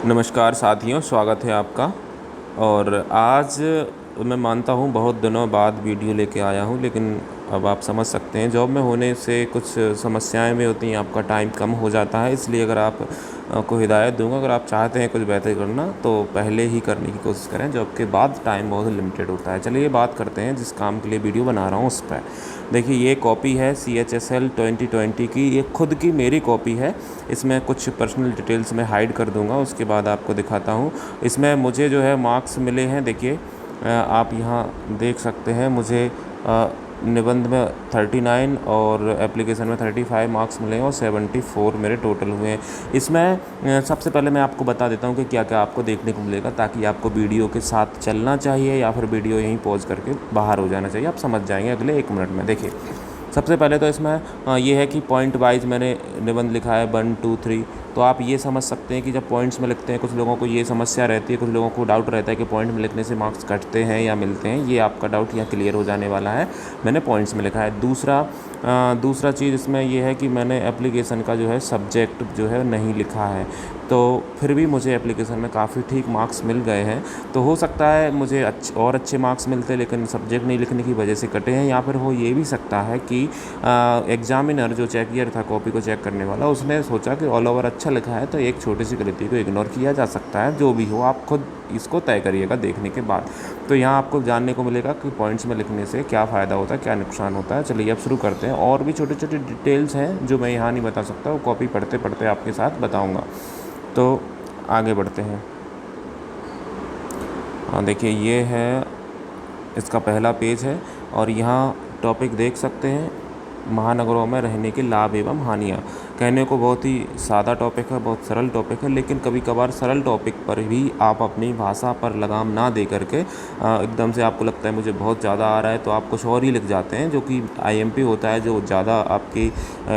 नमस्कार साथियों, स्वागत है आपका। और आज मैं मानता हूँ बहुत दिनों बाद वीडियो लेके आया हूँ, लेकिन अब आप समझ सकते हैं जॉब में होने से कुछ समस्याएं भी होती हैं, आपका टाइम कम हो जाता है। इसलिए अगर आप को हिदायत दूंगा, अगर आप चाहते हैं कुछ बेहतर करना तो पहले ही करने की कोशिश करें। जॉब के बाद टाइम बहुत लिमिटेड होता है। चलिए बात करते हैं जिस काम के लिए वीडियो बना रहा हूँ उस पर। देखिए, ये कॉपी है CHSL 2020 की। ये खुद की मेरी कॉपी है। इसमें कुछ पर्सनल डिटेल्स मैं हाइड कर दूंगा, उसके बाद आपको दिखाता हूँ। इसमें मुझे जो है मार्क्स मिले हैं। देखिए, आप यहाँ देख सकते हैं। मुझे निबंध में 39 और एप्लीकेशन में 35 मार्क्स मिले हैं और 74 मेरे टोटल हुए हैं। इसमें सबसे पहले मैं आपको बता देता हूँ कि क्या क्या आपको देखने को मिलेगा, ताकि आपको वीडियो के साथ चलना चाहिए या फिर वीडियो यहीं पॉज करके बाहर हो जाना चाहिए। आप समझ जाएंगे अगले 1 मिनट में। देखिए, सबसे पहले तो इसमें ये है कि पॉइंट वाइज मैंने निबंध लिखा है 1 2 3। तो आप ये समझ सकते हैं कि जब पॉइंट्स में लिखते हैं, कुछ लोगों को ये समस्या रहती है, कुछ लोगों को डाउट रहता है कि पॉइंट में लिखने से मार्क्स कटते हैं या मिलते हैं। ये आपका डाउट यहाँ क्लियर हो जाने वाला है। मैंने पॉइंट्स में लिखा है। दूसरा चीज़ इसमें ये है कि मैंने एप्लीकेशन का जो है सब्जेक्ट जो है नहीं लिखा है, तो फिर भी मुझे एप्लीकेशन में काफ़ी ठीक मार्क्स मिल गए हैं। तो हो सकता है मुझे अच्छे मार्क्स मिलते, लेकिन सब्जेक्ट नहीं लिखने की वजह से कटे हैं। या फिर हो ये भी सकता है कि एग्जामिनर जो चेकियर था, कॉपी को चेक करने वाला, उसने सोचा कि ऑल ओवर अच्छा लिखा है तो एक छोटी सी गलती को इग्नोर किया जा सकता है। जो भी हो, आप खुद इसको तय करिएगा देखने के बाद। तो यहाँ आपको जानने को मिलेगा कि पॉइंट्स में लिखने से क्या फ़ायदा होता है, क्या नुकसान होता है। चलिए अब शुरू करते हैं। और भी छोटे छोटे डिटेल्स हैं जो मैं यहाँ नहीं बता सकता, वो कॉपी पढ़ते पढ़ते आपके साथ बताऊँगा। तो आगे बढ़ते हैं। हाँ, देखिए, ये है इसका पहला पेज है और यहाँ टॉपिक देख सकते हैं, महानगरों में रहने के लाभ एवं हानियाँ। कहने को बहुत ही सादा टॉपिक है, बहुत सरल टॉपिक है, लेकिन कभी कभार सरल टॉपिक पर भी आप अपनी भाषा पर लगाम ना दे करके एकदम से आपको लगता है मुझे बहुत ज़्यादा आ रहा है, तो आप कुछ और ही लिख जाते हैं, जो कि IMP होता है, जो ज़्यादा आपकी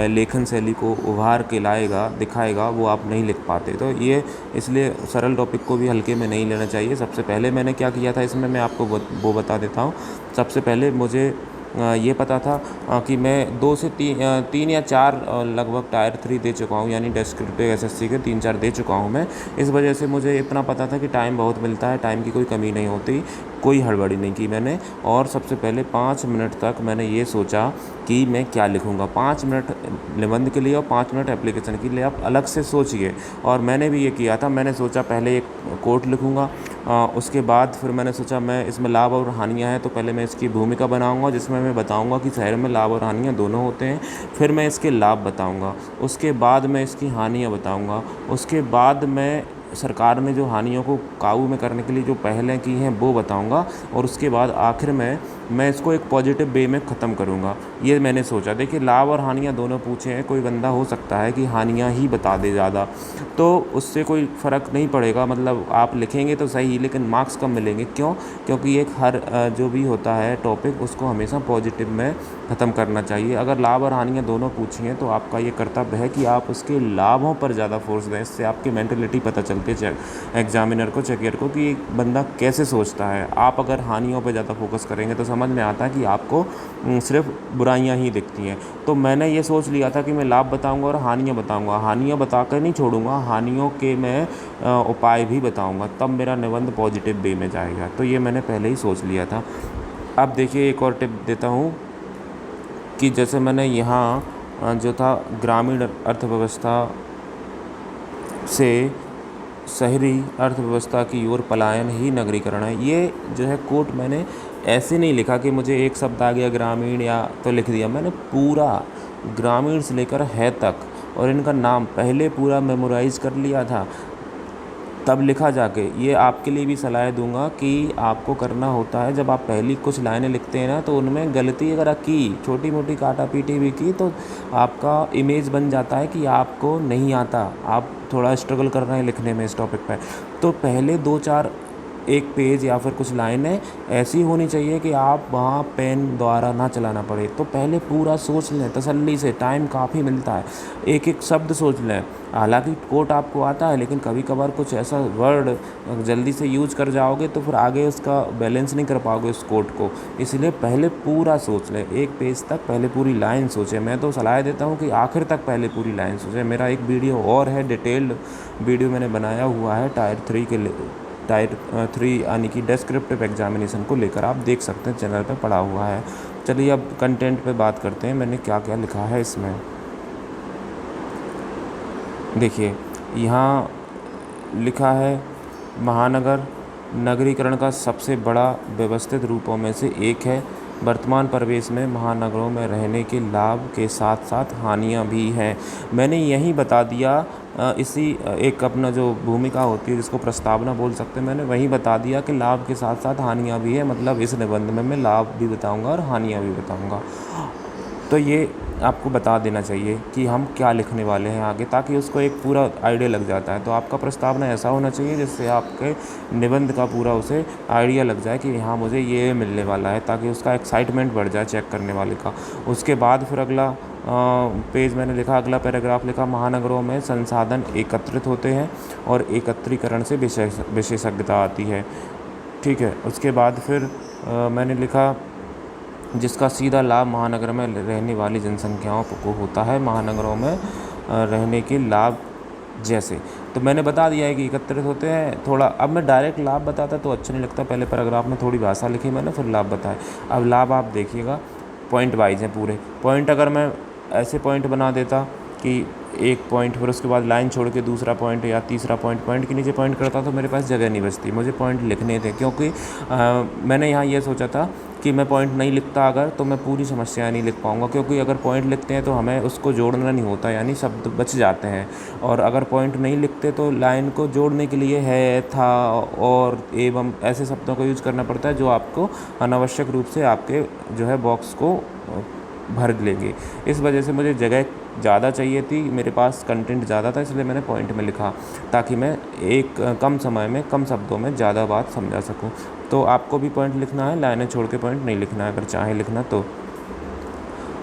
लेखन शैली को उभार के लाएगा, दिखाएगा, वो आप नहीं लिख पाते। तो ये इसलिए सरल टॉपिक को भी हल्के में नहीं लेना चाहिए। सबसे पहले मैंने क्या किया था इसमें, मैं आपको वो बता देता हूँ। सबसे पहले मुझे ये पता था कि मैं 2 से 3 या 4 लगभग टायर 3 दे चुका हूँ, यानी डिस्क्रिप्टिव SSC के 3-4 दे चुका हूँ मैं। इस वजह से मुझे इतना पता था कि टाइम बहुत मिलता है, टाइम की कोई कमी नहीं होती। कोई हड़बड़ी नहीं की मैंने। और सबसे पहले 5 मिनट तक मैंने ये सोचा कि मैं क्या लिखूँगा। 5 मिनट निबंध के लिए और 5 मिनट एप्लीकेशन के लिए आप अलग से सोचिए। और मैंने भी ये किया था। मैंने सोचा पहले एक कोट लिखूँगा, उसके बाद फिर मैंने सोचा मैं इसमें लाभ और हानियाँ हैं, तो पहले मैं इसकी भूमिका बनाऊंगा, जिसमें मैं बताऊंगा कि शहर में लाभ और हानियाँ दोनों होते हैं। फिर मैं इसके लाभ बताऊंगा, उसके बाद मैं इसकी हानियाँ बताऊंगा, उसके बाद मैं सरकार ने जो हानियों को काबू में करने के लिए जो पहलें की हैं वो बताऊंगा, और उसके बाद आखिर में मैं इसको एक पॉजिटिव वे में ख़त्म करूंगा। ये मैंने सोचा। देखिए, लाभ और हानियाँ दोनों पूछे हैं। कोई बंदा हो सकता है कि हानियाँ ही बता दे ज़्यादा, तो उससे कोई फ़र्क नहीं पड़ेगा। मतलब आप लिखेंगे तो सही, लेकिन मार्क्स कम मिलेंगे। क्यों? क्योंकि एक हर जो भी होता है टॉपिक, उसको हमेशा पॉजिटिव में ख़त्म करना चाहिए। अगर लाभ और हानियाँ दोनों पूछी हैं तो आपका ये कर्तव्य है कि आप उसके लाभों पर ज़्यादा फोर्स दें। इससे आपकी मेंटलिटी पता चलती है एग्जामिनर को, चेकियर को, कि एक बंदा कैसे सोचता है। आप अगर हानियों पर ज़्यादा फोकस करेंगे तो समझ में आता है कि आपको सिर्फ बुराइयां ही दिखती हैं। तो मैंने ये सोच लिया था कि मैं लाभ बताऊंगा और हानियां बताऊंगा। हानियां बताकर नहीं छोड़ूंगा, हानियों के मैं उपाय भी बताऊंगा, तब मेरा निबंध पॉजिटिव वे में जाएगा। तो ये मैंने पहले ही सोच लिया था। अब देखिए, एक और टिप देता हूँ कि जैसे मैंने यहाँ जो था, ग्रामीण अर्थव्यवस्था से शहरी अर्थव्यवस्था की ओर पलायन ही नगरीकरण है। ये जो है कोट मैंने ऐसे नहीं लिखा कि मुझे एक शब्द आ गया ग्रामीण या तो लिख दिया। मैंने पूरा ग्रामीण से लेकर है तक और इनका नाम पहले पूरा मेमोराइज कर लिया था, तब लिखा जाके। ये आपके लिए भी सलाह दूंगा कि आपको करना होता है, जब आप पहली कुछ लाइनें लिखते हैं ना, तो उनमें गलती अगर की, छोटी मोटी काटा पीटी भी की, तो आपका इमेज बन जाता है कि आपको नहीं आता, आप थोड़ा स्ट्रगल कर रहे हैं लिखने में इस टॉपिक पे। तो पहले 2-4 एक पेज या फिर कुछ लाइनें ऐसी होनी चाहिए कि आप वहाँ पेन द्वारा ना चलाना पड़े। तो पहले पूरा सोच लें तसल्ली से, टाइम काफ़ी मिलता है, एक एक शब्द सोच लें। हालांकि कोट आपको आता है, लेकिन कभी कभार कुछ ऐसा वर्ड जल्दी से यूज कर जाओगे तो फिर आगे उसका बैलेंस नहीं कर पाओगे उस कोट को। इसलिए पहले पूरा सोच लें, एक पेज तक पहले पूरी लाइन सोचें। मैं तो सलाह देता हूँ कि आखिर तक पहले पूरी लाइन सोचें। मेरा एक वीडियो और है, डिटेल्ड वीडियो मैंने बनाया हुआ है टायर 3 यानी कि डेस्क्रिप्टिव एग्जामिनेशन को लेकर, आप देख सकते हैं, चैनल पे पड़ा हुआ है। चलिए अब कंटेंट पे बात करते हैं, मैंने क्या क्या लिखा है इसमें। देखिए यहाँ लिखा है, महानगर नगरीकरण का सबसे बड़ा व्यवस्थित रूपों में से एक है। वर्तमान परिवेश में महानगरों में रहने के लाभ के साथ साथ हानियाँ भी हैं। मैंने यही बता दिया, इसी एक अपना जो भूमिका होती है जिसको प्रस्तावना बोल सकते हैं, मैंने वही बता दिया कि लाभ के साथ साथ हानियाँ भी है। मतलब इस निबंध में मैं लाभ भी बताऊंगा और हानियाँ भी बताऊंगा। तो ये आपको बता देना चाहिए कि हम क्या लिखने वाले हैं आगे, ताकि उसको एक पूरा आइडिया लग जाता है। तो आपका प्रस्तावना ऐसा होना चाहिए जिससे आपके निबंध का पूरा उसे आइडिया लग जाए कि हाँ मुझे ये मिलने वाला है, ताकि उसका एक्साइटमेंट बढ़ जाए चेक करने वाले का। उसके बाद फिर अगला पेज मैंने लिखा, अगला पैराग्राफ लिखा, महानगरों में संसाधन एकत्रित होते हैं और एकत्रीकरण से विशेषज्ञता आती है। ठीक है, उसके बाद फिर मैंने लिखा, जिसका सीधा लाभ महानगर में रहने वाली जनसंख्याओं को होता है। महानगरों में रहने के लाभ जैसे, तो मैंने बता दिया है कि एकत्रित होते हैं। थोड़ा अब मैं डायरेक्ट लाभ बताता तो अच्छा नहीं लगता, पहले पैराग्राफ में थोड़ी भाषा लिखी मैंने, फिर लाभ बताए। अब लाभ आप देखिएगा, पॉइंट वाइज हैं पूरे। पॉइंट अगर मैं ऐसे पॉइंट बना देता कि एक पॉइंट, फिर उसके बाद लाइन छोड़ के दूसरा पॉइंट या तीसरा पॉइंट के नीचे पॉइंट करता, तो मेरे पास जगह नहीं बचती। मुझे पॉइंट लिखने थे, क्योंकि मैंने यहाँ ये सोचा था कि मैं पॉइंट नहीं लिखता अगर, तो मैं पूरी समस्या नहीं लिख पाऊँगा। क्योंकि अगर पॉइंट लिखते हैं तो हमें उसको जोड़ना नहीं होता, यानी शब्द बच जाते हैं। और अगर पॉइंट नहीं लिखते तो लाइन को जोड़ने के लिए है, था, और, एवं ऐसे शब्दों को यूज़ करना पड़ता है जो आपको अनावश्यक रूप से आपके जो है बॉक्स को भर लेंगे। इस वजह से मुझे जगह ज़्यादा चाहिए थी, मेरे पास कंटेंट ज़्यादा था, इसलिए मैंने पॉइंट में लिखा, ताकि मैं एक कम समय में कम शब्दों में ज़्यादा बात समझा सकूं। तो आपको भी पॉइंट लिखना है, लाइनें छोड़ के पॉइंट नहीं लिखना है अगर चाहे लिखना तो।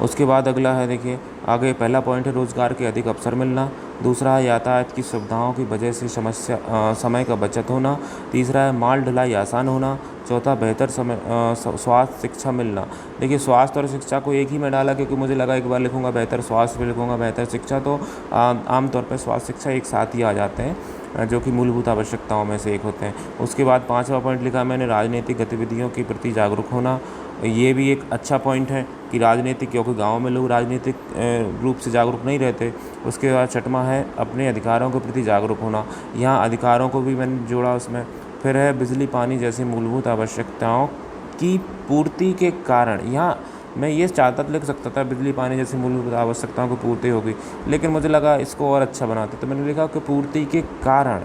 उसके बाद अगला है, देखिए आगे, पहला पॉइंट है रोज़गार के अधिक अवसर मिलना। दूसरा है यातायात की सुविधाओं की वजह से समय का बचत होना। तीसरा है माल ढुलाई आसान होना। चौथा, बेहतर स्वास्थ्य शिक्षा मिलना। देखिए स्वास्थ्य और शिक्षा को एक ही में डाला, क्योंकि मुझे लगा एक बार लिखूंगा बेहतर स्वास्थ्य, फिर लिखूंगा बेहतर शिक्षा, तो आमतौर पर स्वास्थ्य शिक्षा एक साथ ही आ जाते हैं, जो कि मूलभूत आवश्यकताओं में से एक होते हैं। उसके बाद पाँचवा पॉइंट लिखा मैंने, राजनीतिक गतिविधियों के प्रति जागरूक होना। ये भी एक अच्छा पॉइंट है कि राजनीतिक, क्योंकि गांव में लोग राजनीतिक रूप से जागरूक नहीं रहते। उसके बाद छठवां है अपने अधिकारों के प्रति जागरूक होना। यहाँ अधिकारों को भी मैंने जोड़ा उसमें। फिर है बिजली पानी जैसी मूलभूत आवश्यकताओं की पूर्ति के कारण। यहाँ मैं ये चाहता लिख सकता था बिजली पानी जैसी मूलभूत आवश्यकताओं की पूर्ति होगी, लेकिन मुझे लगा इसको और अच्छा बनाते, तो मैंने लिखा कि पूर्ति के कारण।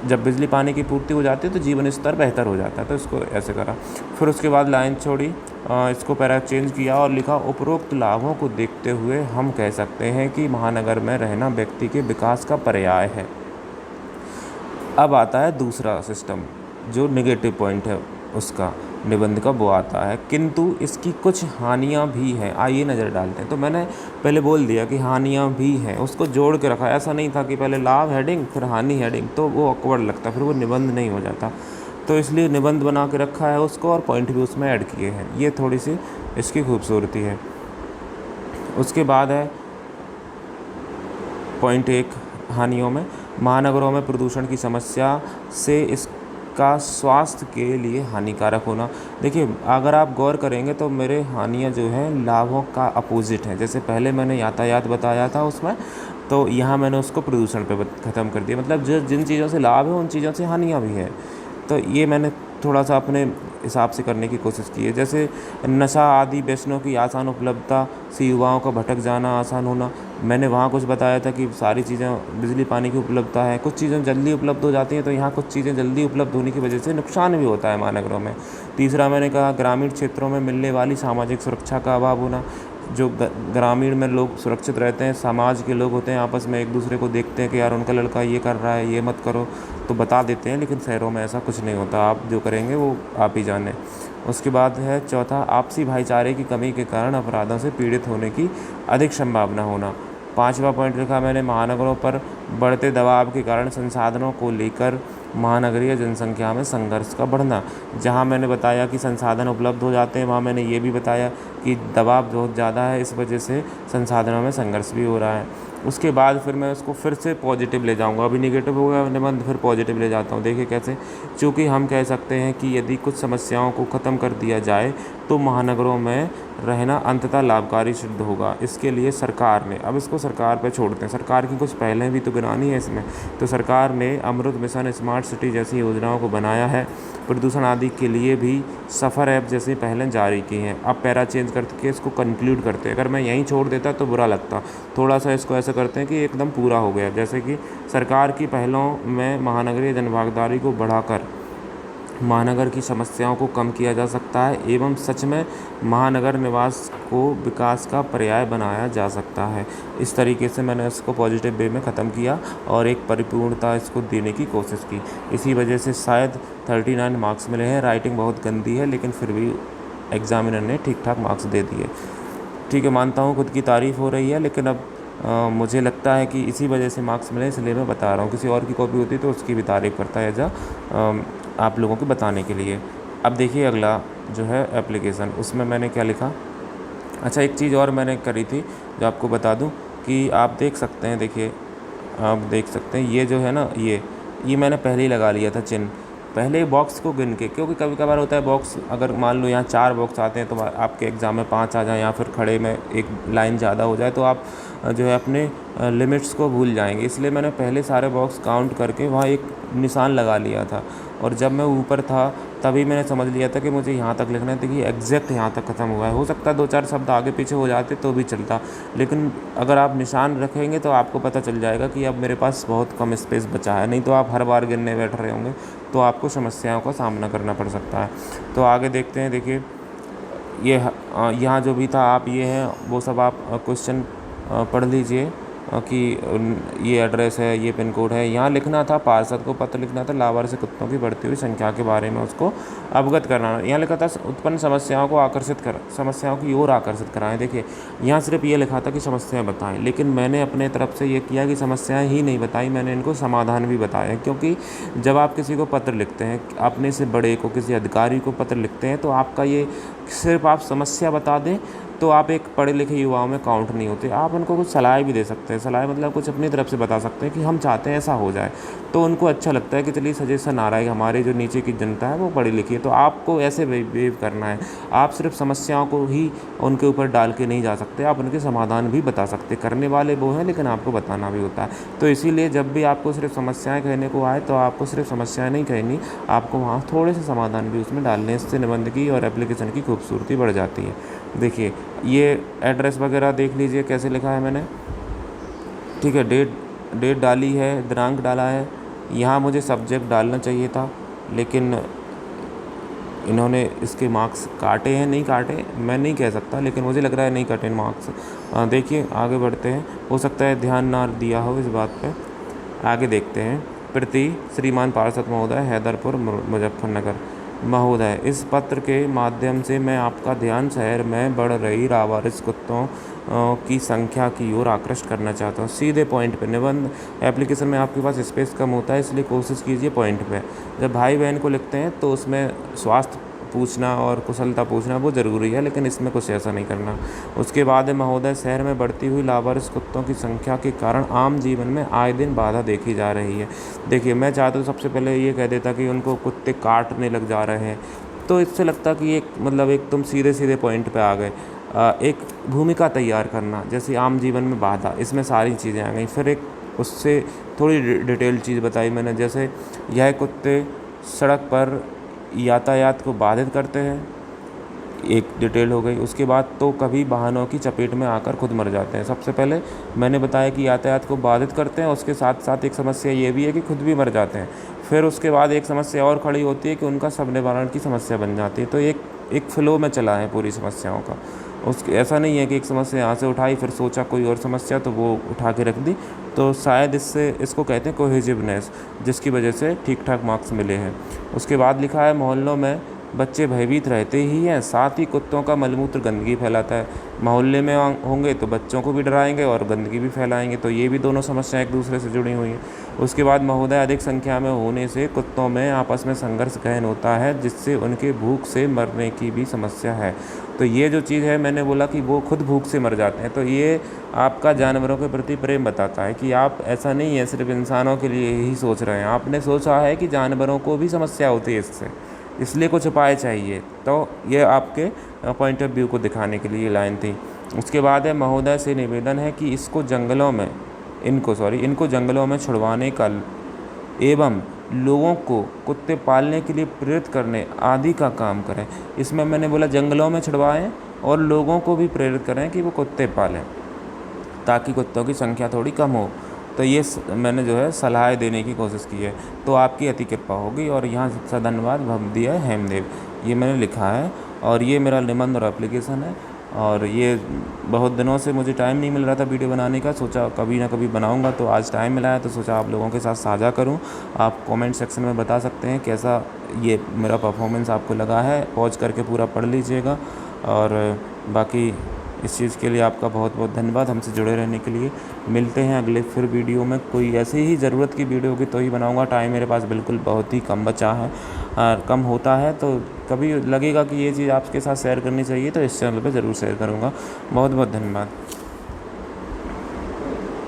जब बिजली पानी की पूर्ति हो जाती है तो जीवन स्तर बेहतर हो जाता है, तो इसको ऐसे करा। फिर उसके बाद लाइन छोड़ी, इसको पैरा चेंज किया और लिखा, उपरोक्त लाभों को देखते हुए हम कह सकते हैं कि महानगर में रहना व्यक्ति के विकास का पर्याय है। अब आता है दूसरा सिस्टम, जो नेगेटिव पॉइंट है उसका निबंध का, वो आता है किंतु इसकी कुछ हानियाँ भी हैं। आइए नज़र डालते हैं। तो मैंने पहले बोल दिया कि हानियाँ भी हैं, उसको जोड़ के रखा। ऐसा नहीं था कि पहले लाभ हेडिंग फिर हानि हेडिंग, तो वो ऑकवर्ड लगता, फिर वो निबंध नहीं हो जाता। तो इसलिए निबंध बना के रखा है उसको, और पॉइंट भी उसमें ऐड किए हैं। ये थोड़ी सी इसकी खूबसूरती है। उसके बाद है पॉइंट 1, हानियों में, महानगरों में प्रदूषण की समस्या से इसका स्वास्थ्य के लिए हानिकारक होना। देखिए अगर आप गौर करेंगे तो मेरे हानियाँ जो हैं लाभों का अपोजिट है। जैसे पहले मैंने यातायात बताया था उसमें, तो यहाँ मैंने उसको प्रदूषण पे ख़त्म कर दिया। मतलब जो जिन चीज़ों से लाभ है उन चीज़ों से हानियाँ भी हैं। तो ये मैंने थोड़ा सा अपने हिसाब से करने की कोशिश की है। जैसे नशा आदि व्यसनों की आसान उपलब्धता से युवाओं का भटक जाना आसान होना। मैंने वहाँ कुछ बताया था कि सारी चीज़ें बिजली पानी की उपलब्धता है, कुछ चीज़ें जल्दी उपलब्ध हो जाती हैं, तो यहाँ कुछ चीज़ें जल्दी उपलब्ध होने की वजह से नुकसान भी होता है महानगरों में। तीसरा मैंने कहा ग्रामीण क्षेत्रों में मिलने वाली सामाजिक सुरक्षा का अभाव होना। जो ग्रामीण में लोग सुरक्षित रहते हैं, समाज के लोग होते हैं, आपस में एक दूसरे को देखते हैं कि यार उनका लड़का ये कर रहा है, ये मत करो, तो बता देते हैं। लेकिन शहरों में ऐसा कुछ नहीं होता, आप जो करेंगे वो आप ही जाने। उसके बाद है चौथा, आपसी भाईचारे की कमी के कारण अपराधों से पीड़ित होने की अधिक संभावना होना। पाँचवा पॉइंट लिखा मैंने, महानगरों पर बढ़ते दबाव के कारण संसाधनों को लेकर महानगरीय जनसंख्या में संघर्ष का बढ़ना। जहाँ मैंने बताया कि संसाधन उपलब्ध हो जाते हैं, वहाँ मैंने ये भी बताया कि दबाव बहुत ज़्यादा है, इस वजह से संसाधनों में संघर्ष भी हो रहा है। उसके बाद फिर मैं उसको फिर से पॉजिटिव ले जाऊंगा, अभी निगेटिव हो गया मैंने बंद, फिर पॉजिटिव ले जाता हूँ। देखिए कैसे, चूँकि हम कह सकते हैं कि यदि कुछ समस्याओं को ख़त्म कर दिया जाए तो महानगरों में रहना अंततः लाभकारी सिद्ध होगा। इसके लिए सरकार ने, अब इसको सरकार पे छोड़ते हैं, सरकार की कुछ पहलें भी तो गिनानी है इसमें। तो सरकार ने अमृत मिशन, स्मार्ट सिटी जैसी योजनाओं को बनाया है। प्रदूषण आदि के लिए भी सफ़र ऐप जैसी पहलें जारी की हैं। अब पैरा चेंज करके इसको कंक्लूड करते हैं। अगर मैं यहीं छोड़ देता तो बुरा लगता, थोड़ा सा इसको ऐसा करते हैं कि एकदम पूरा हो गया। जैसे कि सरकार की पहलों में महानगरीय जनभागीदारी को बढ़ाकर महानगर की समस्याओं को कम किया जा सकता है एवं सच में महानगर निवास को विकास का पर्याय बनाया जा सकता है। इस तरीके से मैंने इसको पॉजिटिव वे में ख़त्म किया और एक परिपूर्णता इसको देने की कोशिश की। इसी वजह से शायद 39 मार्क्स मिले हैं। राइटिंग बहुत गंदी है, लेकिन फिर भी एग्ज़ामिनर ने ठीक ठाक मार्क्स दे दिए। ठीक है, मानता हूँ खुद की तारीफ़ हो रही है, लेकिन अब मुझे लगता है कि इसी वजह से मार्क्स मिले, इसलिए मैं बता रहा हूँ। किसी और की कॉपी होती तो उसकी भी तारीफ़ करता है आप लोगों को बताने के लिए। अब देखिए अगला जो है एप्लीकेशन, उसमें मैंने क्या लिखा। अच्छा, एक चीज़ और मैंने करी थी जो आपको बता दूं कि आप देख सकते हैं, देखिए आप देख सकते हैं ये जो है ना, ये मैंने पहले ही लगा लिया था चिन्ह, पहले बॉक्स को गिन के। क्योंकि कभी कभार होता है बॉक्स, अगर मान लो यहाँ 4 बॉक्स आते हैं तो आपके एग्ज़ाम में 5 आ जाए या फिर खड़े में एक लाइन ज़्यादा हो जाए तो आप जो है अपने लिमिट्स को भूल जाएंगे। इसलिए मैंने पहले सारे बॉक्स काउंट करके वहाँ एक निशान लगा लिया था, और जब मैं ऊपर था तभी मैंने समझ लिया था कि मुझे यहाँ तक लिखना है। देखिए एग्जैक्ट यहाँ तक ख़त्म हुआ है। हो सकता है 2-4 शब्द आगे पीछे हो जाते तो भी चलता, लेकिन अगर आप निशान रखेंगे तो आपको पता चल जाएगा कि अब मेरे पास बहुत कम स्पेस बचा है। नहीं तो आप हर बार गिनने बैठ रहे होंगे तो आपको समस्याओं का सामना करना पड़ सकता है। तो आगे देखते हैं। देखिए ये यहाँ जो भी था आप ये हैं वो सब आप क्वेश्चन पढ़ लीजिए कि ये एड्रेस है, ये पिन कोड है। यहाँ लिखना था, पार्षद को पत्र लिखना था, लाभार्थी कुत्तों की बढ़ती हुई संख्या के बारे में उसको अवगत कराना। यहाँ लिखा था उत्पन्न समस्याओं को समस्याओं की ओर आकर्षित कराएं। देखिए यहाँ सिर्फ ये लिखा था कि समस्याएं बताएं, लेकिन मैंने अपने तरफ से ये किया कि समस्याएं ही नहीं बताई, मैंने इनको समाधान भी बताया। क्योंकि जब आप किसी को पत्र लिखते हैं, अपने से बड़े को, किसी अधिकारी को पत्र लिखते हैं, तो आपका ये सिर्फ आप समस्या बता दें तो आप एक पढ़े लिखे युवाओं में काउंट नहीं होते। आप उनको कुछ सलाह भी दे सकते हैं। सलाह मतलब कुछ अपनी तरफ से बता सकते हैं कि हम चाहते हैं ऐसा हो जाए, तो उनको अच्छा लगता है कि चलिए सजेशन आ रहा है कि हमारे जो नीचे की जनता है वो पढ़ी लिखी है। तो आपको ऐसे बिहेव करना है। आप सिर्फ समस्याओं को ही उनके ऊपर डाल के नहीं जा सकते, आप उनके समाधान भी बता सकते। करने वाले वो हैं, लेकिन आपको बताना भी होता है। तो इसीलिए जब भी आपको सिर्फ समस्याएँ कहने को आए तो आपको सिर्फ समस्याएँ नहीं कहनी, आपको वहाँ थोड़े से समाधान भी उसमें डालने। इससे निबंध की और एप्लीकेशन की खूबसूरती बढ़ जाती है। देखिए ये एड्रेस वगैरह देख लीजिए कैसे लिखा है मैंने। ठीक है, डेट डाली है, दिनांक डाला है। यहाँ मुझे सब्जेक्ट डालना चाहिए था, लेकिन इन्होंने इसके मार्क्स काटे हैं। नहीं काटे मैं नहीं कह सकता, लेकिन मुझे लग रहा है नहीं कटे मार्क्स। देखिए आगे बढ़ते हैं, हो सकता है ध्यान ना दिया हो इस बात पे। आगे देखते हैं। प्रति श्रीमान पार्षद महोदय, हैदरपुर मुजफ्फरनगर। महोदय, इस पत्र के माध्यम से मैं आपका ध्यान शहर में बढ़ रही लावारिस कुत्तों की संख्या की ओर आकृष्ट करना चाहता हूँ। सीधे पॉइंट पे। निबंध एप्लीकेशन में आपके पास स्पेस कम होता है, इसलिए कोशिश कीजिए पॉइंट पे। जब भाई बहन को लिखते हैं तो उसमें स्वास्थ्य पूछना और कुशलता पूछना वो ज़रूरी है, लेकिन इसमें कुछ ऐसा नहीं करना। उसके बाद है, महोदय, शहर में बढ़ती हुई लावारिस कुत्तों की संख्या के कारण आम जीवन में आए दिन बाधा देखी जा रही है। देखिए मैं चाहता हूँ सबसे पहले ये कह देता कि उनको कुत्ते काटने लग जा रहे हैं, तो इससे लगता कि एक मतलब एक तुम सीधे पॉइंट पे आ गए। एक भूमिका तैयार करना, जैसे आम जीवन में बाधा, इसमें सारी चीज़ें आ गई। फिर एक उससे थोड़ी डिटेल चीज़ बताई मैंने, जैसे यह कुत्ते सड़क पर यातायात को बाधित करते हैं, एक डिटेल हो गई। उसके बाद तो कभी वाहनों की चपेट में आकर खुद मर जाते हैं। सबसे पहले मैंने बताया कि यातायात को बाधित करते हैं, उसके साथ साथ एक समस्या ये भी है कि खुद भी मर जाते हैं। फिर उसके बाद एक समस्या और खड़ी होती है कि उनका सब निवारण की समस्या बन जाती है। तो एक फ़्लो में चला है पूरी समस्याओं का। उसके ऐसा नहीं है कि एक समस्या यहाँ से उठाई फिर सोचा कोई और समस्या तो वो उठा के रख दी। तो शायद इसको कहते हैं कोहेजिवनेस, जिसकी वजह से ठीक ठाक मार्क्स मिले हैं। उसके बाद लिखा है मोहल्लों में बच्चे भयभीत रहते ही हैं, साथ ही कुत्तों का मलमूत्र गंदगी फैलाता है। मोहल्ले में होंगे तो बच्चों को भी डराएंगे और गंदगी भी फैलाएंगे, तो ये भी दोनों समस्याएं एक दूसरे से जुड़ी हुई हैं। उसके बाद महोदय अधिक संख्या में होने से कुत्तों में आपस में संघर्ष गहन होता है, जिससे उनके भूख से मरने की भी समस्या है। तो ये जो चीज़ है, मैंने बोला कि वो खुद भूख से मर जाते हैं, तो ये आपका जानवरों के प्रति प्रेम बताता है कि आप ऐसा नहीं है सिर्फ इंसानों के लिए ही सोच रहे हैं, आपने सोचा है कि जानवरों को भी समस्या होती है इससे, इसलिए कुछ उपाय चाहिए। तो ये आपके पॉइंट ऑफ व्यू को दिखाने के लिए लाइन थी। उसके बाद है महोदय से निवेदन है कि इनको जंगलों में छुड़वाने का एवं लोगों को कुत्ते पालने के लिए प्रेरित करने आदि का काम करें। इसमें मैंने बोला जंगलों में छुड़वाएं और लोगों को भी प्रेरित करें कि वो कुत्ते पालें, ताकि कुत्तों की संख्या थोड़ी कम हो। तो ये मैंने जो है सलाह देने की कोशिश की है, तो आपकी अति कृपा होगी। और यहाँ सबसे धन्यवाद भवदीय हेमदेव, ये मैंने लिखा है। और ये मेरा निबंध और एप्लीकेशन है, और ये बहुत दिनों से मुझे टाइम नहीं मिल रहा था वीडियो बनाने का, सोचा कभी ना कभी बनाऊंगा, तो आज टाइम मिला है तो सोचा आप लोगों के साथ साझा करूं। आप कमेंट सेक्शन में बता सकते हैं कैसा ये मेरा परफॉर्मेंस आपको लगा है, पॉज करके पूरा पढ़ लीजिएगा। और बाकी इस चीज़ के लिए आपका बहुत बहुत धन्यवाद, हमसे जुड़े रहने के लिए। मिलते हैं अगले फिर वीडियो में, कोई ऐसे ही ज़रूरत की वीडियो होगी तो ही बनाऊंगा। टाइम मेरे पास बिल्कुल बहुत ही कम बचा है, कम होता है, तो कभी लगेगा कि ये चीज़ आपके साथ शेयर करनी चाहिए तो इस चैनल पे ज़रूर शेयर करूँगा। बहुत बहुत धन्यवाद।